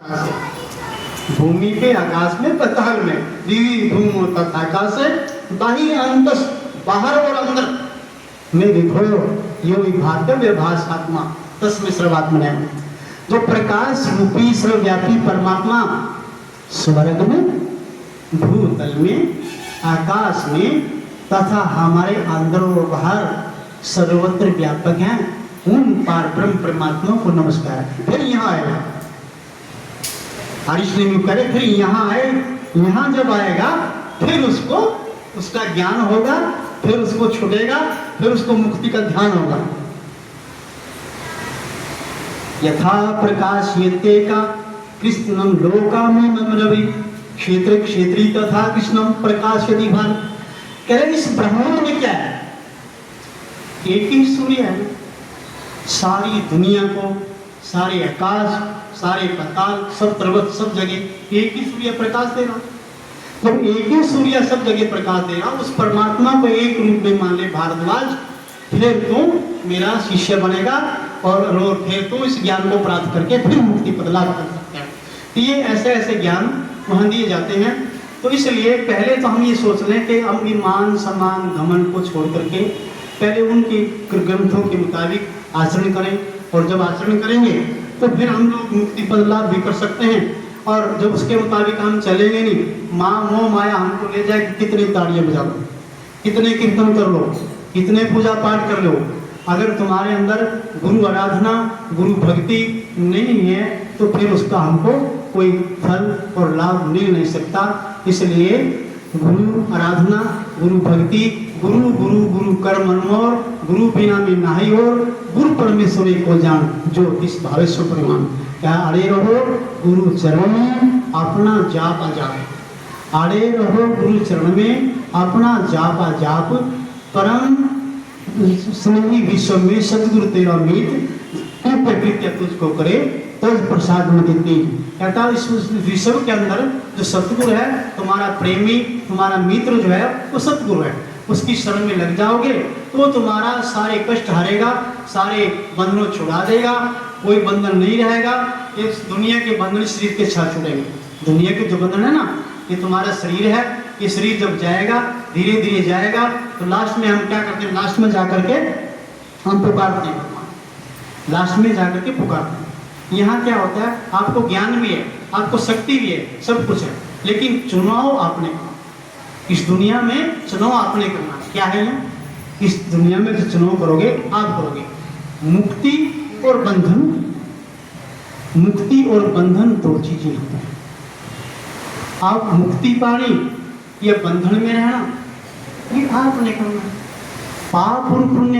भूमि पे आकाश में पताल में दिवी धूम तथा आकाश बाही अंतस बाहर और अंदर में विभो यो विभाव्य भाषात्मा तस्मै सर्वात्मने। जो प्रकाश रूपी सर्वव्यापी परमात्मा स्वर्ग में, भूतल में, आकाश में तथा हमारे अंदर और बाहर सर्वत्र व्यापक हैं, उन पार ब्रह्म परमात्मा को नमस्कार। फिर यहाँ आएगा करे, फिर यहाँ आए, यहाँ जब आएगा फिर उसको उसका ज्ञान होगा, फिर उसको छूटेगा, फिर उसको मुक्ति का ध्यान होगा। यथा प्रकाशयते का कृष्णम लोकामि रवि क्षेत्र क्षेत्री तथा कृष्णम प्रकाशयति भान। कह रहे इस ब्रह्मांड में क्या है? एक ही सूर्य है। सारी दुनिया को, सारे आकाश, सारे पाताल, सब पर्वत, सब जगह एक ही सूर्य प्रकाश दे रहा। जब एक ही सूर्य सब जगह प्रकाश दे रहा, उस परमात्मा को एक रूप में मान ले भारद्वाज, फिर तू मेरा शिष्य बनेगा और फिर तू इस ज्ञान को प्राप्त करके फिर मुक्ति पद लाभ कर सकते हैं। तो ये ऐसे ऐसे ज्ञान वहां दिए जाते हैं। तो इसलिए पहले तो हम ये सोच लें कि हम मान सम्मान घमंड को छोड़ करके पहले उनके ग्रंथों के मुताबिक आचरण करें, और जब आचरण करेंगे तो फिर हम लोग मुक्ति पद लाभ भी कर सकते हैं। और जब उसके मुताबिक हम चलेंगे नहीं, मोह माया हमको ले जाए कि कितनी ताड़ियां बजा लो, कितने कीर्तन कर लो, कितने पूजा पाठ कर लो, अगर तुम्हारे अंदर गुरु आराधना, गुरु भक्ति नहीं है तो फिर उसका हमको कोई फल और लाभ मिल नहीं सकता। इसलिए गुरु आराधना, गुरु भक्ति, गुरु गुरु गुरु कर मनमोर, गुरु बिना में नाही और गुरु परमेश्वरी को जान जो इस भावेश्वर परिमाण। क्या अड़े रहो गुरु चरण में अपना जाप अजाप, अड़े रहो गुरु चरण में अपना जाप अजाप, परम स्नेही विश्व में सदगुरु तेरा मीत प्रकृति तुझको करे तज प्रसाद में देती। कहता इस विश्व के अंदर जो सतगुरु है, तुम्हारा प्रेमी, तुम्हारा मित्र जो है वो सतगुरु है, उसकी शरण में लग जाओगे तो तुम्हारा सारे कष्ट हरेगा, सारे बंधनों छुड़ा देगा, कोई बंधन नहीं रहेगा। इस दुनिया के बंधन शरीर के साथ छुड़ेंगे। दुनिया के जो बंधन है ना, ये तुम्हारा शरीर है, ये शरीर जब जाएगा धीरे धीरे जाएगा तो लास्ट में हम क्या करते हैं? लास्ट में जाकर के हम पुकारते हैं, लास्ट में जाकर के पुकारते हैं। यहाँ क्या होता है? आपको ज्ञान भी है, आपको शक्ति भी है, सब कुछ है, लेकिन चुनाव आपने करना। इस दुनिया में चुनाव आपने करना। क्या है ये? इस दुनिया में जो चुनाव करोगे आप करोगे। मुक्ति और बंधन, मुक्ति और बंधन दो चीजें होती हैं। आप मुक्ति पानी या बंधन में रहना, ये आपने करना। पाप और पुण्य